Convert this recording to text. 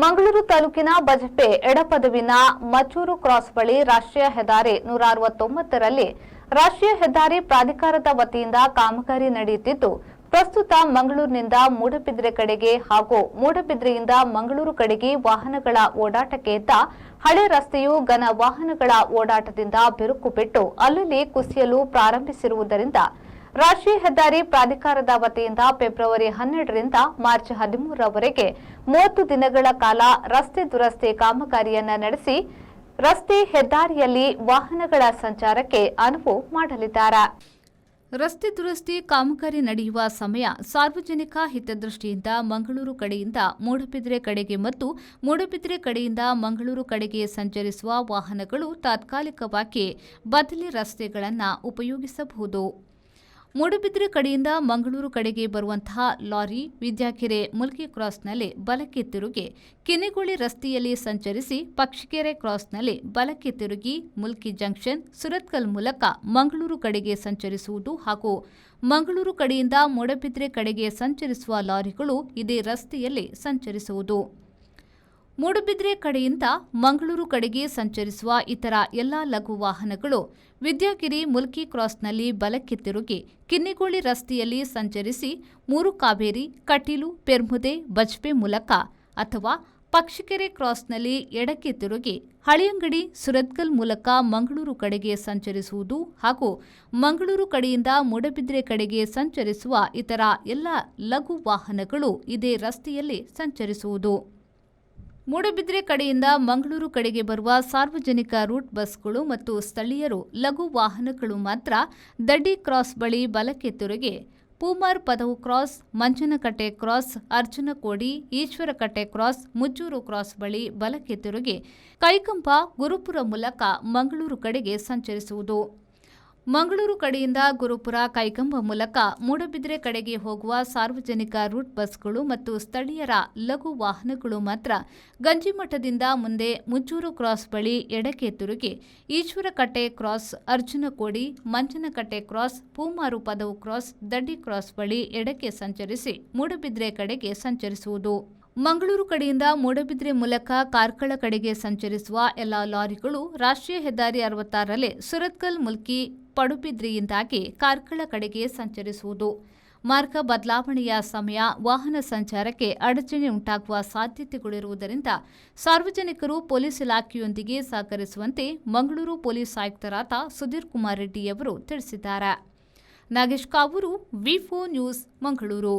ಮಂಗಳೂರು ತಾಲೂಕಿನ ಬಜಪೆ ಎಡಪದವಿನ ಮಚೂರು ಕ್ರಾಸ್ ಬಳಿ ರಾಷ್ಟ್ರೀಯ ಹೆದ್ದಾರಿ 169ರಲ್ಲಿ ರಾಷ್ಟ್ರೀಯ ಹೆದ್ದಾರಿ ಪ್ರಾಧಿಕಾರದ ವತಿಯಿಂದ ಕಾಮಗಾರಿ ನಡೆಯುತ್ತಿದ್ದು, ಪ್ರಸ್ತುತ ಮಂಗಳೂರಿನಿಂದ ಮೂಡಬಿದ್ರೆ ಕಡೆಗೆ ಹಾಗೂ ಮೂಡಬಿದ್ರೆಯಿಂದ ಮಂಗಳೂರು ಕಡೆಗೆ ವಾಹನಗಳ ಓಡಾಟಕ್ಕೆ ಇದ್ದ ಹಳೆ ರಸ್ತೆಯು ಘನ ವಾಹನಗಳ ಓಡಾಟದಿಂದ ಬಿರುಕು ಬಿಟ್ಟು ಅಲ್ಲಲ್ಲಿ ಕುಸಿಯಲು ಪ್ರಾರಂಭಿಸಿರುವುದರಿಂದ ರಾಷ್ಟ್ರೀಯ ಹೆದ್ದಾರಿ ಪ್ರಾಧಿಕಾರದ ವತಿಯಿಂದ ಫೆಬ್ರವರಿ 12ರಿಂದ ಮಾರ್ಚ್ 13ರವರೆಗೆ 30 ದಿನಗಳ ಕಾಲ ರಸ್ತೆ ದುರಸ್ತಿ ಕಾಮಗಾರಿಯನ್ನು ನಡೆಸಿ ರಸ್ತೆ ಹೆದ್ದಾರಿಯಲ್ಲಿ ವಾಹನಗಳ ಸಂಚಾರಕ್ಕೆ ಅನುವು ಮಾಡಲಿದ್ದಾರೆ. ರಸ್ತೆ ದುರಸ್ತಿ ಕಾಮಗಾರಿ ನಡೆಯುವ ಸಮಯ ಸಾರ್ವಜನಿಕ ಹಿತದೃಷ್ಟಿಯಿಂದ ಮಂಗಳೂರು ಕಡೆಯಿಂದ ಮೂಡಬಿದ್ರೆ ಕಡೆಗೆ ಮತ್ತು ಮೂಡಬಿದ್ರೆ ಕಡೆಯಿಂದ ಮಂಗಳೂರು ಕಡೆಗೆ ಸಂಚರಿಸುವ ವಾಹನಗಳು ತಾತ್ಕಾಲಿಕವಾಗಿ ಬದಲಿ ರಸ್ತೆಗಳನ್ನು ಉಪಯೋಗಿಸಬಹುದು. ಮೂಡಬಿದ್ರೆ ಕಡೆಯಿಂದ ಮಂಗಳೂರು ಕಡೆಗೆ ಬರುವಂತಹ ಲಾರಿ ವಿದ್ಯಾಕೆರೆ ಮುಲ್ಕಿ ಕ್ರಾಸ್ನಲ್ಲಿ ಬಲಕ್ಕೆ ತಿರುಗಿ ಕಿನ್ನಿಗೋಳಿ ರಸ್ತೆಯಲ್ಲಿ ಸಂಚರಿಸಿ ಪಕ್ಷಿಕೆರೆ ಕ್ರಾಸ್ನಲ್ಲಿ ಬಲಕ್ಕೆ ತಿರುಗಿ ಮುಲ್ಕಿ ಜಂಕ್ಷನ್ ಸುರತ್ಕಲ್ ಮೂಲಕ ಮಂಗಳೂರು ಕಡೆಗೆ ಸಂಚರಿಸುವುದು ಹಾಗೂ ಮಂಗಳೂರು ಕಡೆಯಿಂದ ಮೂಡಬಿದ್ರೆ ಕಡೆಗೆ ಸಂಚರಿಸುವ ಲಾರಿಗಳು ಇದೇ ರಸ್ತೆಯಲ್ಲಿ ಸಂಚರಿಸುವುದು. ಮೂಡಬಿದ್ರೆ ಕಡೆಯಿಂದ ಮಂಗಳೂರು ಕಡೆಗೆ ಸಂಚರಿಸುವ ಇತರ ಎಲ್ಲಾ ಲಘು ವಾಹನಗಳು ವಿದ್ಯಾಗಿರಿ ಮುಲ್ಕಿ ಕ್ರಾಸ್ನಲ್ಲಿ ಬಲಕ್ಕೆ ತಿರುಗಿ ಕಿನ್ನಿಗೋಳಿ ರಸ್ತೆಯಲ್ಲಿ ಸಂಚರಿಸಿ ಮೂರು ಕಾವೇರಿ ಕಟೀಲು ಪೆರ್ಮುದೆ ಬಜ್ಪೆ ಮೂಲಕ ಅಥವಾ ಪಕ್ಷಿಕೆರೆ ಕ್ರಾಸ್ನಲ್ಲಿ ಎಡಕ್ಕೆ ತಿರುಗಿ ಹಳಿಯಂಗಡಿ ಸುರತ್ಕಲ್ ಮೂಲಕ ಮಂಗಳೂರು ಕಡೆಗೆ ಸಂಚರಿಸುವುದು ಹಾಗೂ ಮಂಗಳೂರು ಕಡೆಯಿಂದ ಮೂಡಬಿದ್ರೆ ಕಡೆಗೆ ಸಂಚರಿಸುವ ಇತರ ಎಲ್ಲ ಲಘು ವಾಹನಗಳು ಇದೇ ರಸ್ತೆಯಲ್ಲಿ ಸಂಚರಿಸುವುದು. ಮೂಡಬಿದ್ರೆ ಕಡೆಯಿಂದ ಮಂಗಳೂರು ಕಡೆಗೆ ಬರುವ ಸಾರ್ವಜನಿಕ ರೂಟ್ ಬಸ್ಗಳು ಮತ್ತು ಸ್ಥಳೀಯರು ಲಘು ವಾಹನಗಳು ಮಾತ್ರ ದಡ್ಡಿ ಕ್ರಾಸ್ ಬಳಿ ಬಲಕ್ಕೆ ತಿರುಗಿ ಪೂಮಾರ್ ಪದವು ಕ್ರಾಸ್, ಮಂಚನಕಟ್ಟೆ ಕ್ರಾಸ್, ಅರ್ಜುನಕೋಡಿ, ಈಶ್ವರಕಟ್ಟೆ ಕ್ರಾಸ್, ಮುಚ್ಚೂರು ಕ್ರಾಸ್ ಬಳಿ ಬಲಕ್ಕೆ ತಿರುಗಿ ಕೈಕಂಪ ಗುರುಪುರ ಮೂಲಕ ಮಂಗಳೂರು ಕಡೆಗೆ ಸಂಚರಿಸುವುದು. ಮಂಗಳೂರು ಕಡೆಯಿಂದ ಗುರುಪುರ ಕೈಕಂಬ ಮೂಲಕ ಮೂಡಬಿದ್ರೆ ಕಡೆಗೆ ಹೋಗುವ ಸಾರ್ವಜನಿಕ ರೂಟ್ ಬಸ್ಗಳು ಮತ್ತು ಸ್ಥಳೀಯರ ಲಘು ವಾಹನಗಳು ಮಾತ್ರ ಗಂಜಿಮಠದಿಂದ ಮುಂದೆ ಮುಚ್ಚೂರು ಕ್ರಾಸ್ ಬಳಿ ಎಡಕ್ಕೆ ತಿರುಗಿ ಈಶ್ವರಕಟ್ಟೆ ಕ್ರಾಸ್, ಅರ್ಜುನಕೋಡಿ, ಮಂಚನಕಟ್ಟೆ ಕ್ರಾಸ್, ಪೂಮಾರು ಪದವು ಕ್ರಾಸ್, ದಡ್ಡಿ ಕ್ರಾಸ್ ಬಳಿ ಎಡಕ್ಕೆ ಸಂಚರಿಸಿ ಮೂಡಬಿದ್ರೆ ಕಡೆಗೆ ಸಂಚರಿಸುವುದು. ಮಂಗಳೂರು ಕಡೆಯಿಂದ ಮೂಡಬಿದ್ರೆ ಮೂಲಕ ಕಾರ್ಕಳ ಕಡೆಗೆ ಸಂಚರಿಸುವ ಎಲ್ಲ ಲಾರಿಗಳು ರಾಷ್ಟ್ರೀಯ ಹೆದ್ದಾರಿ 66ರಲ್ಲಿ ಸುರತ್ಕಲ್ ಮುಲ್ಕಿ ಪಡುಬಿದ್ರೆಯಿಂದಾಗಿ ಕಾರ್ಕಳ ಕಡೆಗೆ ಸಂಚರಿಸುವುದು. ಮಾರ್ಗ ಬದಲಾವಣೆಯ ಸಮಯ ವಾಹನ ಸಂಚಾರಕ್ಕೆ ಅಡಚಣೆ ಉಂಟಾಗುವ ಸಾಧ್ಯತೆಗಳಿರುವುದರಿಂದ ಸಾರ್ವಜನಿಕರು ಪೊಲೀಸ್ ಇಲಾಖೆಯೊಂದಿಗೆ ಸಹಕರಿಸುವಂತೆ ಮಂಗಳೂರು ಪೊಲೀಸ್ ಆಯುಕ್ತರಾದ ಸುಧೀರ್ ಕುಮಾರ್ ರೆಡ್ಡಿಯವರು ತಿಳಿಸಿದ್ದಾರೆ. ನಾಗೇಶ್ ಕಾವೂರು, ವಿ4 ನ್ಯೂಸ್, ಮಂಗಳೂರು.